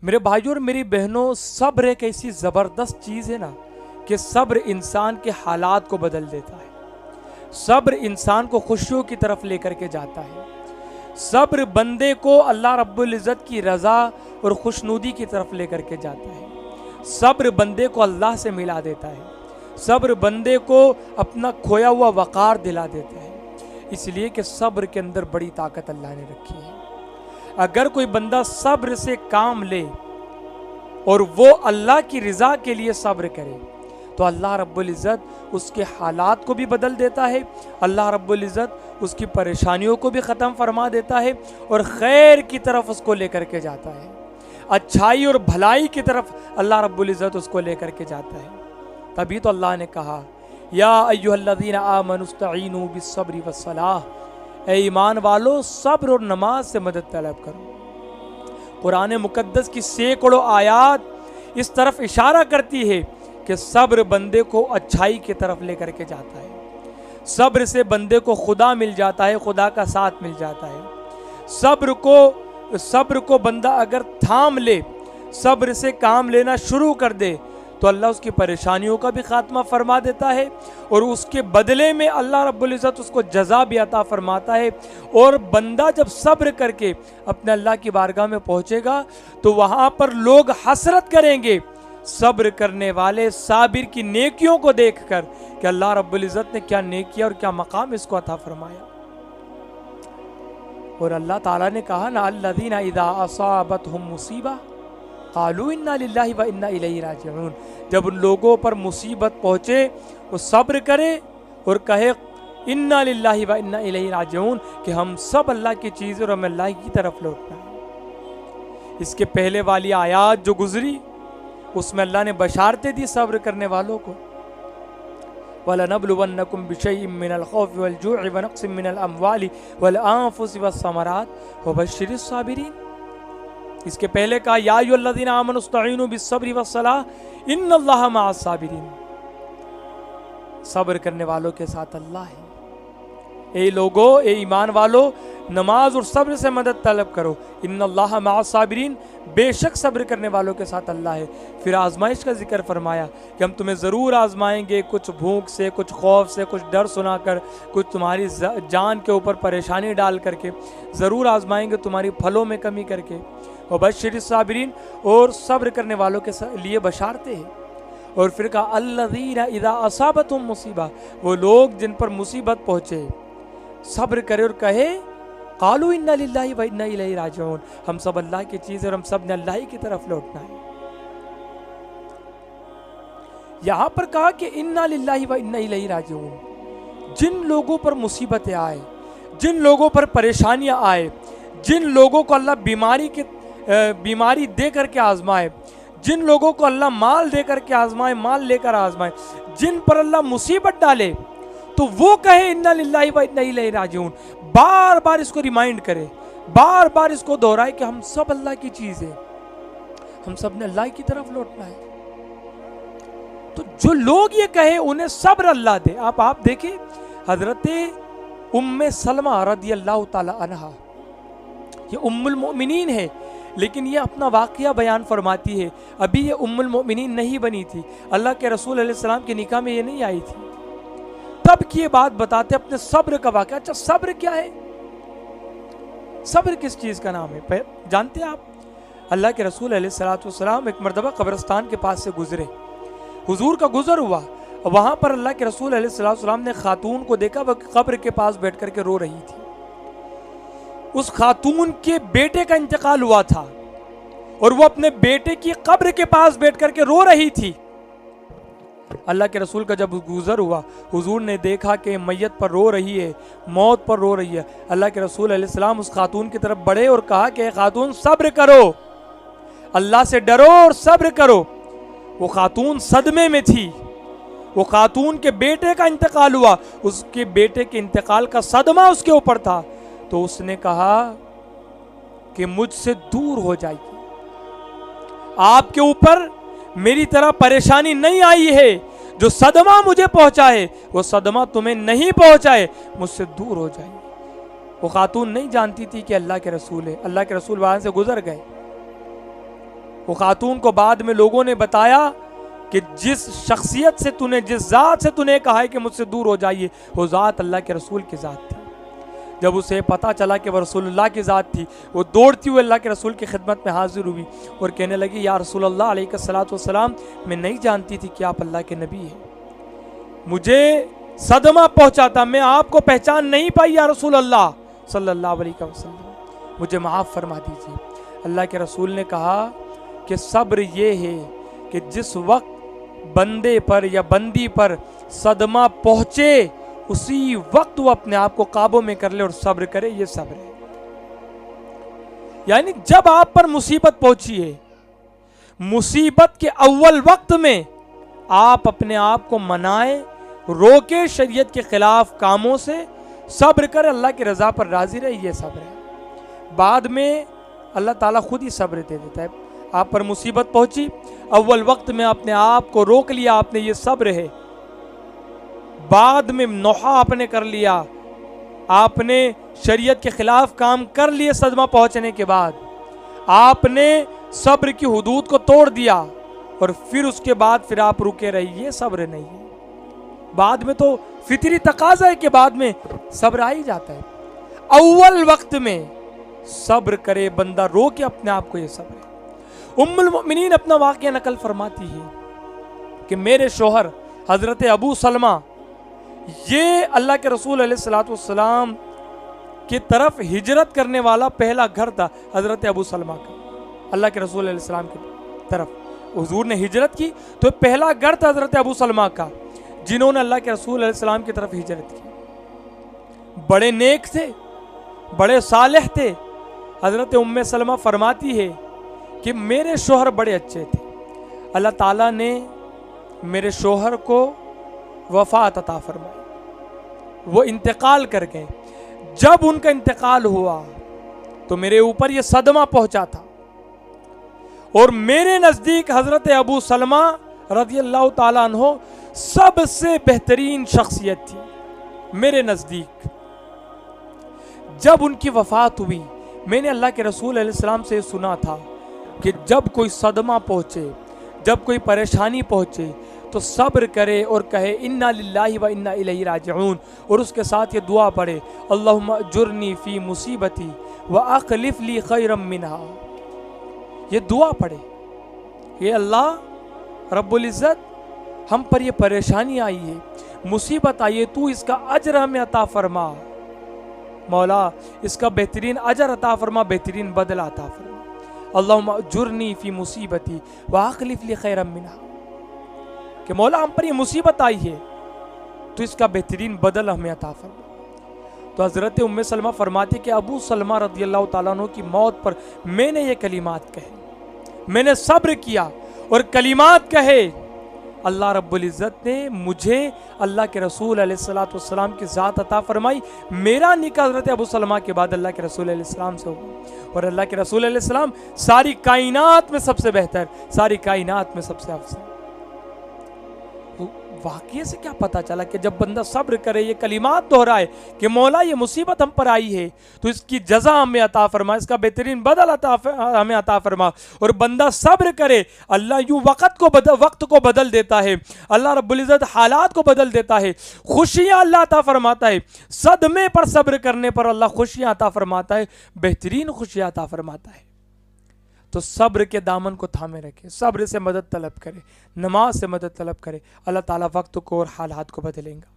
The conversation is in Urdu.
میرے بھائیوں اور میری بہنوں، صبر ایک ایسی زبردست چیز ہے نا کہ صبر انسان کے حالات کو بدل دیتا ہے. صبر انسان کو خوشیوں کی طرف لے کر کے جاتا ہے. صبر بندے کو اللہ رب العزت کی رضا اور خوشنودی کی طرف لے کر کے جاتا ہے. صبر بندے کو اللہ سے ملا دیتا ہے. صبر بندے کو اپنا کھویا ہوا وقار دلا دیتا ہے. اس لیے کہ صبر کے اندر بڑی طاقت اللہ نے رکھی ہے. اگر کوئی بندہ صبر سے کام لے اور وہ اللہ کی رضا کے لیے صبر کرے تو اللہ رب العزت اس کے حالات کو بھی بدل دیتا ہے. اللہ رب العزت اس کی پریشانیوں کو بھی ختم فرما دیتا ہے اور خیر کی طرف اس کو لے کر کے جاتا ہے. اچھائی اور بھلائی کی طرف اللہ رب العزت اس کو لے کر کے جاتا ہے. تبھی تو اللہ نے کہا یا ایھا الذین آمنوا استعینوا بالصبر والصلاۃ، اے ایمان والو صبر اور نماز سے مدد طلب کرو. قرآن مقدس کی سینکڑوں آیات اس طرف اشارہ کرتی ہے کہ صبر بندے کو اچھائی کی طرف لے کر کے جاتا ہے. صبر سے بندے کو خدا مل جاتا ہے، خدا کا ساتھ مل جاتا ہے. صبر کو بندہ اگر تھام لے، صبر سے کام لینا شروع کر دے تو اللہ اس کی پریشانیوں کا بھی خاتمہ فرما دیتا ہے اور اس کے بدلے میں اللہ رب العزت اس کو جزا بھی عطا فرماتا ہے. اور بندہ جب صبر کر کے اپنے اللہ کی بارگاہ میں پہنچے گا تو وہاں پر لوگ حسرت کریں گے صبر کرنے والے صابر کی نیکیوں کو دیکھ کر کہ اللہ رب العزت نے کیا نیکیاں اور کیا مقام اس کو عطا فرمایا. اور اللہ تعالیٰ نے کہا نا الذین اذا اصابتہم مصیبہ قالوا انا للہ و انا الیہ راجعون. جب ان لوگوں پر مصیبت پہنچے وہ صبر کرے اور کہے انا للہ و انا الیہ راجعون کہ ہم سب اللہ کی چیز اور ہم اللہ کی طرف لوٹنا ہے. اس کے پہلے والی آیات جو گزری اس میں اللہ نے بشارتیں دی صبر کرنے والوں کو. وَلَنَبْلُوَنَّكُمْ بِشَيْءٍ مِّنَ الْخَوْفِ وَالْجُوعِ وَنَقْصٍ مِّنَ الْأَمْوَالِ وَالْأَنفُسِ وَالثَّمَرَاتِ وَبَشِّرِ الصَّابِرِينَ. اس کے پہلے کہا یا ایھا الذین آمنوا استعینوا بالصبر والصلاۃ ان اللہ مع الصابرین. صبر کرنے والوں کے ساتھ اللہ ہے. اے لوگو، اے ایمان والو، نماز اور صبر سے مدد طلب کرو. ان اللہ مع الصابرین، بے شک صبر کرنے والوں کے ساتھ اللہ ہے. پھر آزمائش کا ذکر فرمایا کہ ہم تمہیں ضرور آزمائیں گے، کچھ بھوک سے، کچھ خوف سے، کچھ ڈر سنا کر، کچھ تمہاری جان کے اوپر پریشانی ڈال کر کے ضرور آزمائیں گے، تمہاری پھلوں میں کمی کر کے. وبشر الصابرین، اور صبر کرنے والوں کے لیے بشارتیں ہیں. اور پھر کہا الذین اذا اصابتہم مصیبہ، وہ لوگ جن پر مصیبت پہنچے صبر کرے اور کہے قالوا انا للہ و انا الیہ راجعون، ہم سب اللہ کی چیز اور ہم سب نے اللہ کی طرف لوٹنا ہے. یہاں پر کہا کہ انا للہ و انا الیہ راجعون. جن لوگوں پر مصیبتیں آئے، جن لوگوں پر پریشانیاں آئے، جن لوگوں کو اللہ بیماری دے کر کے آزمائے، جن لوگوں کو اللہ مال دے کر کے آزمائے، مال لے کر آزمائے، جن پر اللہ مصیبت ڈالے تو وہ کہے انا للہ و انا الیہ راجعون. بار بار اس کو ریمائنڈ کرے، بار بار اس کو دہرائے کہ ہم سب اللہ کی چیز ہے، ہم سب نے اللہ کی طرف لوٹنا ہے. تو جو لوگ یہ کہے انہیں صبر اللہ دے. آپ دیکھیں حضرت ام سلمہ رضی اللہ تعالی عنہا، یہ ام المؤمنین ہے لیکن یہ اپنا واقعہ بیان فرماتی ہے. ابھی یہ ام المؤمنین نہیں بنی تھی، اللہ کے رسول علیہ السلام کے نکاح میں یہ نہیں آئی تھی. تب کی یہ بات بتاتے اپنے صبر کا واقعہ. اچھا صبر کیا ہے؟ صبر کس چیز کا نام ہے جانتے ہیں آپ؟ اللہ کے رسول علیہ السلام ایک مرتبہ قبرستان کے پاس سے گزرے، حضور کا گزر ہوا. وہاں پر اللہ کے رسول علیہ السلام نے خاتون کو دیکھا، وہ قبر کے پاس بیٹھ کر کے رو رہی تھی. اس خاتون کے بیٹے کا انتقال ہوا تھا اور وہ اپنے بیٹے کی قبر کے پاس بیٹھ کر کے رو رہی تھی. اللہ کے رسول کا جب گزر ہوا، حضور نے دیکھا کہ میت پر رو رہی ہے، موت پر رو رہی ہے. اللہ کے رسول علیہ السلام اس خاتون کی طرف بڑھے اور کہا کہ اے خاتون صبر کرو، اللہ سے ڈرو اور صبر کرو. وہ خاتون صدمے میں تھی، وہ خاتون کے بیٹے کا انتقال ہوا، اس کے بیٹے کے انتقال کا صدمہ اس کے اوپر تھا. تو اس نے کہا کہ مجھ سے دور ہو جائیے، آپ کے اوپر میری طرح پریشانی نہیں آئی ہے، جو صدمہ مجھے پہنچا ہے وہ صدمہ تمہیں نہیں پہنچائے، مجھ سے دور ہو جائیے. وہ خاتون نہیں جانتی تھی کہ اللہ کے رسول ہے. اللہ کے رسول وہاں سے گزر گئے. وہ خاتون کو بعد میں لوگوں نے بتایا کہ جس شخصیت سے جس ذات سے نے کہا ہے کہ مجھ سے دور ہو جائیے، وہ ذات اللہ کے رسول کی ذات تھی۔ جب اسے پتا چلا کہ وہ رسول اللہ کی ذات تھی، وہ دوڑتی ہوئے اللہ کے رسول کی خدمت میں حاضر ہوئی اور کہنے لگی یا رسول اللہ علیہ الصلوۃ والسلام، میں نہیں جانتی تھی کہ آپ اللہ کے نبی ہیں، مجھے صدمہ پہنچا تھا، میں آپ کو پہچان نہیں پائی یا رسول اللہ صلی اللہ علیہ وسلم، مجھے معاف فرما دیجیے۔ اللہ کے رسول نے کہا کہ صبر یہ ہے کہ جس وقت بندے پر یا بندی پر صدمہ پہنچے اسی وقت وہ اپنے آپ کو قابو میں کر لے اور صبر کرے، یہ صبر ہے۔ یعنی جب آپ پر مصیبت پہنچی ہے، مصیبت کے اول وقت میں آپ اپنے آپ کو منائیں، روکے شریعت کے خلاف کاموں سے، صبر کرے، اللہ کی رضا پر راضی رہے، یہ صبر ہے۔ بعد میں اللہ تعالیٰ خود ہی صبر دے دیتا ہے۔ آپ پر مصیبت پہنچی، اول وقت میں اپنے آپ کو روک لیا آپ نے، یہ صبر ہے۔ بعد میں نوحہ آپ نے کر لیا، آپ نے شریعت کے خلاف کام کر لیے، صدمہ پہنچنے کے بعد آپ نے صبر کی حدود کو توڑ دیا اور پھر اس کے بعد پھر آپ رکے رہی، یہ صبر نہیں ہے۔ بعد میں تو فطری تقاضا ہے کہ بعد میں صبر آ ہی جاتا ہے، اول وقت میں صبر کرے بندہ، رو کے اپنے آپ کو، یہ صبر ہے۔ ام المؤمنین اپنا واقعہ نقل فرماتی ہے کہ میرے شوہر حضرت ابو سلمہ، یہ اللہ کے رسول علیہ الصلوۃ والسلام کی طرف ہجرت کرنے والا پہلا گھر تھا حضرت ابو سلمہ کا، اللہ کے رسول علیہ السلام کی طرف حضور نے ہجرت کی تو پہلا گھر تھا حضرت ابو سلمہ کا، جنہوں نے اللہ کے رسول علیہ السلام کی طرف ہجرت کی۔ بڑے نیک تھے، بڑے صالح تھے۔ حضرت ام سلمہ فرماتی ہے کہ میرے شوہر بڑے اچھے تھے، اللہ تعالیٰ نے میرے شوہر کو وفات عطا فرمائی، وہ انتقال کر گئے۔ جب ان کا انتقال ہوا تو میرے اوپر یہ صدمہ پہنچا تھا، اور میرے نزدیک حضرت ابو سلمہ رضی اللہ تعالیٰ عنہ سب سے بہترین شخصیت تھی میرے نزدیک۔ جب ان کی وفات ہوئی، میں نے اللہ کے رسول علیہ السلام سے سنا تھا کہ جب کوئی صدمہ پہنچے، جب کوئی پریشانی پہنچے تو صبر کرے اور کہے انا للہ و انا الیہ راجعون، اور اس کے ساتھ یہ دعا پڑھے اللہم اجرنی فی مصیبتی واخلف لی خیرا منہا، یہ دعا پڑھے کہ اللہ رب العزت ہم پر یہ پریشانی آئی ہے، مصیبت آئی ہے، تو اس کا اجر ہمیں عطا فرما، مولا اس کا بہترین اجر عطا فرما، بہترین بدلہ عطا فرما، اللہم اجرنی فی مصیبتی واخلف لی خیرا منہا، کہ مولا ہم پر یہ مصیبت آئی ہے تو اس کا بہترین بدل ہمیں عطا فرما۔ تو حضرت ام سلمہ فرماتی کہ ابو سلمہ رضی اللہ تعالیٰ عنہ کی موت پر میں نے یہ کلمات کہے، میں نے صبر کیا اور کلمات کہے، اللہ رب العزت نے مجھے اللہ کے رسول علیہ الصلوۃ والسلام کی ذات عطا فرمائی۔ میرا نکاح حضرت ابو سلمہ کے بعد اللہ کے رسول علیہ السلام سے ہوا، اور اللہ کے رسول علیہ السلام ساری کائنات میں سب سے بہتر، ساری کائنات میں سب سے افضل۔ واقعے سے کیا پتا چلا کہ جب بندہ صبر کرے، یہ کلمات دہرائے کہ مولا یہ مصیبت ہم پر آئی ہے تو اس کی جزا ہمیں عطا فرما، اس کا بہترین بدل ہمیں عطا فرما، اور بندہ صبر کرے، اللہ یوں وقت کو بدل دیتا ہے، اللہ رب العزت حالات کو بدل دیتا ہے، خوشیاں اللہ عطا فرماتا ہے، صدمے پر صبر کرنے پر اللہ خوشیاں عطا فرماتا ہے، بہترین خوشیاں عطا فرماتا ہے۔ تو صبر کے دامن کو تھامے رکھے، صبر سے مدد طلب کرے، نماز سے مدد طلب کرے، اللہ تعالیٰ وقت کو اور حالات کو بدلیں گا۔